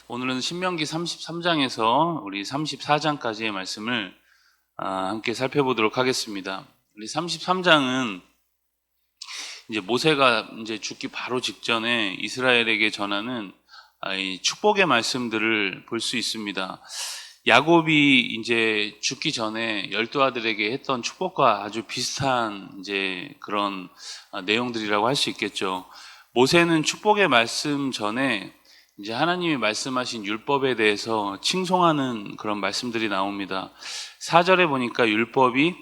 오늘은 신명기 33장에서 우리 34장까지의 말씀을 함께 살펴보도록 하겠습니다. 우리 33장은 이제 모세가 이제 죽기 바로 직전에 이스라엘에게 전하는 이 축복의 말씀들을 볼 수 있습니다. 야곱이 이제 죽기 전에 12아들에게 했던 축복과 아주 비슷한 이제 그런 내용들이라고 할 수 있겠죠. 모세는 축복의 말씀 전에 이제 하나님이 말씀하신 율법에 대해서 칭송하는 그런 말씀들이 나옵니다. 4절에 보니까 율법이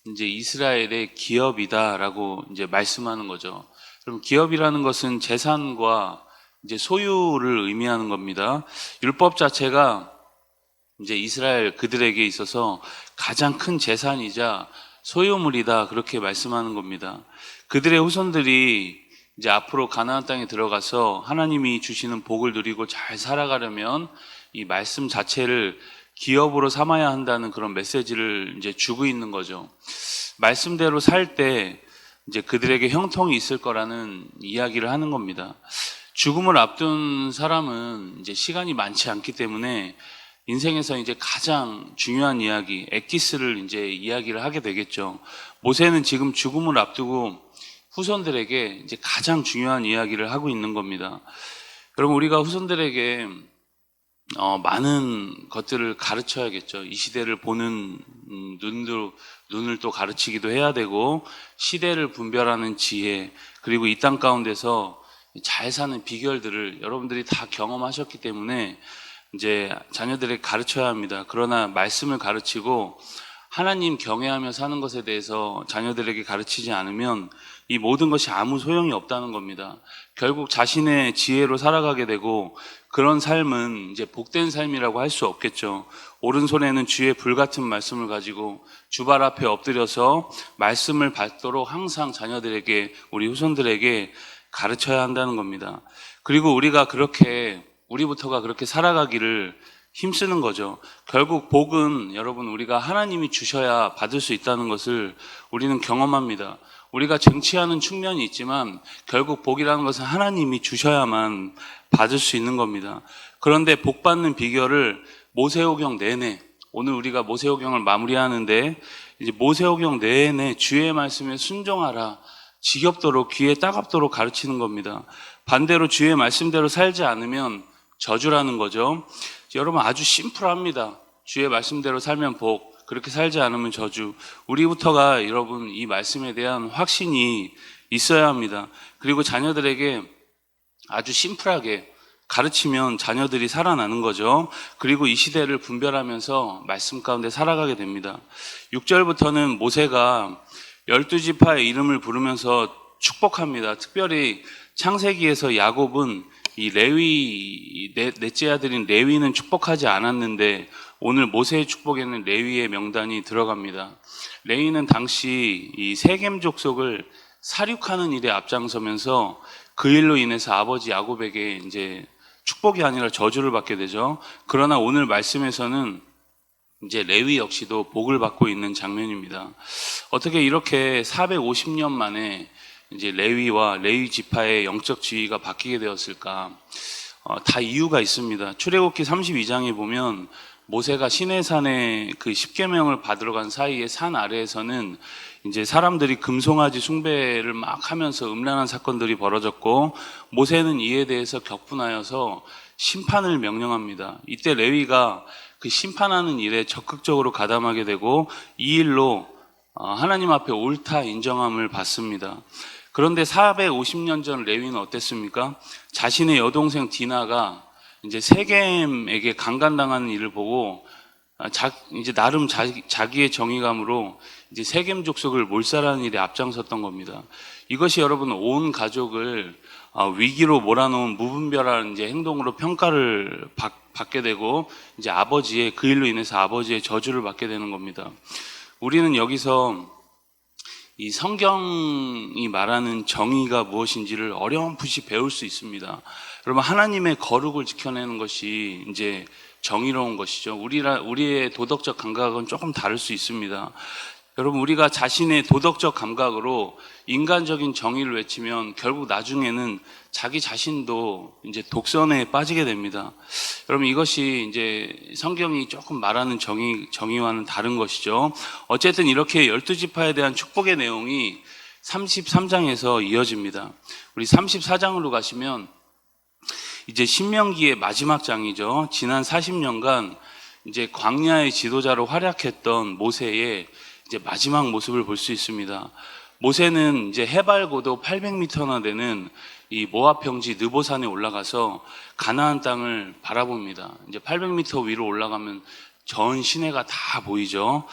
이제 이스라엘의 기업이다라고 이제 말씀하는 거죠. 그럼 기업이라는 것은 재산과 이제 소유를 의미하는 겁니다. 율법 자체가 이제 이스라엘 그들에게 있어서 가장 큰 재산이자 소유물이다, 그렇게 말씀하는 겁니다. 그들의 후손들이 이제 앞으로 가나안 땅에 들어가서 하나님이 주시는 복을 누리고 잘 살아가려면 이 말씀 자체를 기업으로 삼아야 한다는 그런 메시지를 이제 주고 있는 거죠. 말씀대로 살 때 이제 그들에게 형통이 있을 거라는 이야기를 하는 겁니다. 죽음을 앞둔 사람은 이제 시간이 많지 않기 때문에 인생에서 이제 가장 중요한 이야기, 엑기스를 이제 이야기를 하게 되겠죠. 모세는 지금 죽음을 앞두고 후손들에게 이제 가장 중요한 이야기를 하고 있는 겁니다. 여러분, 우리가 후손들에게 많은 것들을 가르쳐야겠죠. 이 시대를 보는 눈을 또 가르치기도 해야 되고, 시대를 분별하는 지혜, 그리고 이 땅 가운데서 잘 사는 비결들을 여러분들이 다 경험하셨기 때문에 이제 자녀들에게 가르쳐야 합니다. 그러나 말씀을 가르치고 하나님 경외하며 사는 것에 대해서 자녀들에게 가르치지 않으면 이 모든 것이 아무 소용이 없다는 겁니다. 결국 자신의 지혜로 살아가게 되고, 그런 삶은 이제 복된 삶이라고 할 수 없겠죠. 오른손에는 주의 불같은 말씀을 가지고 주발 앞에 엎드려서 말씀을 받도록 항상 자녀들에게, 우리 후손들에게 가르쳐야 한다는 겁니다. 그리고 우리부터가 그렇게 살아가기를 힘쓰는 거죠. 결국 복은 여러분, 우리가 하나님이 주셔야 받을 수 있다는 것을 우리는 경험합니다. 우리가 쟁취하는 측면이 있지만 결국 복이라는 것은 하나님이 주셔야만 받을 수 있는 겁니다. 그런데 복 받는 비결을 모세오경 내내, 오늘 우리가 모세오경을 마무리하는데 이제 모세오경 내내 주의 말씀에 순종하라, 지겹도록 귀에 따갑도록 가르치는 겁니다. 반대로 주의 말씀대로 살지 않으면 저주라는 거죠. 여러분, 아주 심플합니다. 주의 말씀대로 살면 복, 그렇게 살지 않으면 저주. 우리부터가 여러분 이 말씀에 대한 확신이 있어야 합니다. 그리고 자녀들에게 아주 심플하게 가르치면 자녀들이 살아나는 거죠. 그리고 이 시대를 분별하면서 말씀 가운데 살아가게 됩니다. 6절부터는 모세가 12지파의 이름을 부르면서 축복합니다. 특별히 창세기에서 야곱은 이 레위, 넷째 아들인 레위는 축복하지 않았는데 오늘 모세의 축복에는 레위의 명단이 들어갑니다. 레위는 당시 이 세겜 족속을 살육하는 일에 앞장서면서 그 일로 인해서 아버지 야곱에게 이제 축복이 아니라 저주를 받게 되죠. 그러나 오늘 말씀에서는 이제 레위 역시도 복을 받고 있는 장면입니다. 어떻게 이렇게 450년 만에 이제 레위와 레위 지파의 영적 지위가 바뀌게 되었을까? 다 이유가 있습니다. 출애굽기 32장에 보면 모세가 시내산에 그 십계명을 받으러 간 사이에 산 아래에서는 이제 사람들이 금송아지 숭배를 막 하면서 음란한 사건들이 벌어졌고, 모세는 이에 대해서 격분하여서 심판을 명령합니다. 이때 레위가 그 심판하는 일에 적극적으로 가담하게 되고 이 일로 하나님 앞에 옳다 인정함을 받습니다. 그런데 450년 전 레위는 어땠습니까? 자신의 여동생 디나가 이제 세겜에게 강간당하는 일을 보고 이제 나름 자기의 정의감으로 이제 세겜 족속을 몰살하는 일에 앞장섰던 겁니다. 이것이 여러분 온 가족을 위기로 몰아놓은 무분별한 이제 행동으로 평가를 받게 되고 이제 그 일로 인해서 아버지의 저주를 받게 되는 겁니다. 우리는 여기서 이 성경이 말하는 정의가 무엇인지를 어렴풋이 배울 수 있습니다. 여러분, 하나님의 거룩을 지켜내는 것이 이제 정의로운 것이죠. 우리의 도덕적 감각은 조금 다를 수 있습니다. 여러분, 우리가 자신의 도덕적 감각으로 인간적인 정의를 외치면 결국 나중에는 자기 자신도 이제 독선에 빠지게 됩니다. 여러분 이것이 이제 성경이 조금 말하는 정의와는 다른 것이죠. 어쨌든 이렇게 12지파에 대한 축복의 내용이 33장에서 이어집니다. 우리 34장으로 가시면 이제 신명기의 마지막 장이죠. 지난 40년간 이제 광야의 지도자로 활약했던 모세의 이제 마지막 모습을 볼 수 있습니다. 모세는 이제 해발 고도 800m나 되는 이 모압 평지 느보산에 올라가서 가나안 땅을 바라봅니다. 이제 800m 위로 올라가면 전 시내가 다 보이죠.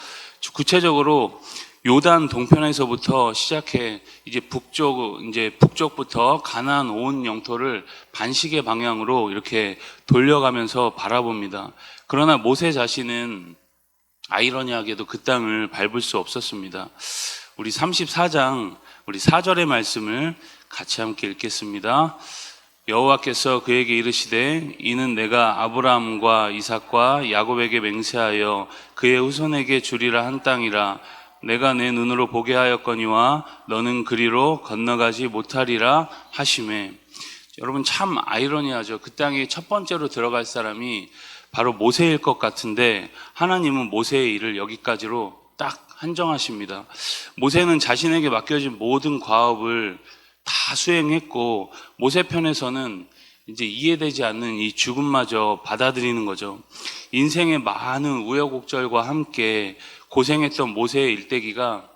구체적으로 요단 동편에서부터 시작해 이제 북쪽부터 가나안 온 영토를 반시계 방향으로 이렇게 돌려가면서 바라봅니다. 그러나 모세 자신은 아이러니하게도 그 땅을 밟을 수 없었습니다. 우리 34장 우리 4절의 말씀을 같이 함께 읽겠습니다. 여호와께서 그에게 이르시되 이는 내가 아브라함과 이삭과 야곱에게 맹세하여 그의 후손에게 주리라 한 땅이라. 내가 내 눈으로 보게 하였거니와 너는 그리로 건너가지 못하리라 하시매. 여러분 참 아이러니하죠. 그 땅에 첫 번째로 들어갈 사람이 바로 모세일 것 같은데 하나님은 모세의 일을 여기까지로 딱 한정하십니다. 모세는 자신에게 맡겨진 모든 과업을 다 수행했고 모세 편에서는 이제 이해되지 않는 이 죽음마저 받아들이는 거죠. 인생의 많은 우여곡절과 함께 고생했던 모세의 일대기가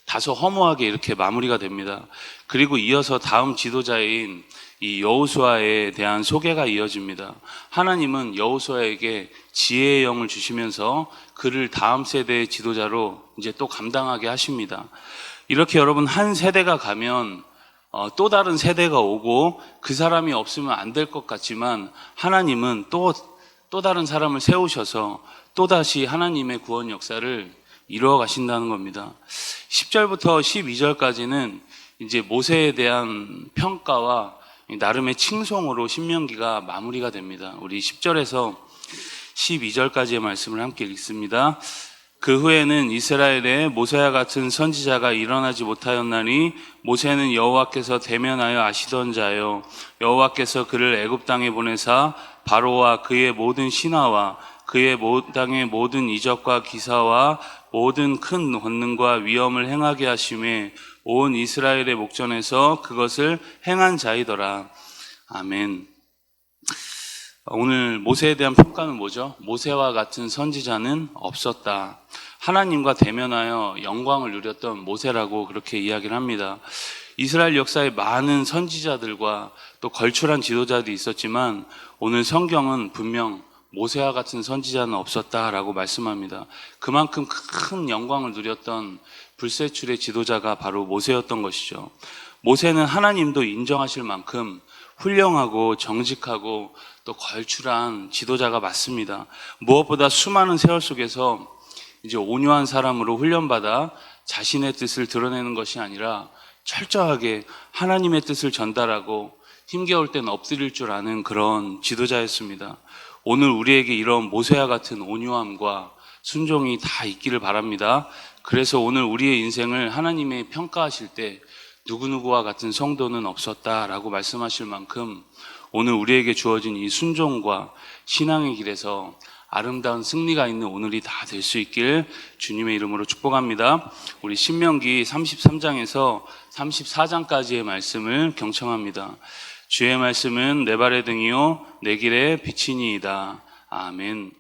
다소 허무하게 이렇게 마무리가 됩니다. 그리고 이어서 다음 지도자인 이 여호수아에 대한 소개가 이어집니다. 하나님은 여호수아에게 지혜의 영을 주시면서 그를 다음 세대의 지도자로 이제 또 감당하게 하십니다. 이렇게 여러분 한 세대가 가면 또 다른 세대가 오고 그 사람이 없으면 안 될 것 같지만 하나님은 또 다른 사람을 세우셔서 또다시 하나님의 구원 역사를 이루어 가신다는 겁니다. 10절부터 12절까지는 이제 모세에 대한 평가와 나름의 칭송으로 신명기가 마무리가 됩니다. 우리 10절에서 12절까지의 말씀을 함께 읽습니다. 그 후에는 이스라엘에 모세와 같은 선지자가 일어나지 못하였나니 모세는 여호와께서 대면하여 아시던 자요 여호와께서 그를 애굽 땅에 보내사 바로와 그의 모든 신하와 그의 땅의 모든 이적과 기사와 모든 큰 권능과 위엄을 행하게 하심에 온 이스라엘의 목전에서 그것을 행한 자이더라. 아멘. 오늘 모세에 대한 평가는 뭐죠? 모세와 같은 선지자는 없었다. 하나님과 대면하여 영광을 누렸던 모세라고 그렇게 이야기를 합니다. 이스라엘 역사에 많은 선지자들과 또 걸출한 지도자들이 있었지만 오늘 성경은 분명 모세와 같은 선지자는 없었다라고 말씀합니다. 그만큼 큰 영광을 누렸던 불세출의 지도자가 바로 모세였던 것이죠. 모세는 하나님도 인정하실 만큼 훌륭하고 정직하고 또 걸출한 지도자가 맞습니다. 무엇보다 수많은 세월 속에서 이제 온유한 사람으로 훈련받아 자신의 뜻을 드러내는 것이 아니라 철저하게 하나님의 뜻을 전달하고 힘겨울 땐 엎드릴 줄 아는 그런 지도자였습니다. 오늘 우리에게 이런 모세와 같은 온유함과 순종이 다 있기를 바랍니다. 그래서 오늘 우리의 인생을 하나님의 평가하실 때 누구누구와 같은 성도는 없었다라고 말씀하실 만큼 오늘 우리에게 주어진 이 순종과 신앙의 길에서 아름다운 승리가 있는 오늘이 다 될 수 있길 주님의 이름으로 축복합니다. 우리 신명기 33장에서 34장까지의 말씀을 경청합니다. 주의 말씀은 내 발의 등이요 내 길의 빛이니이다. 아멘.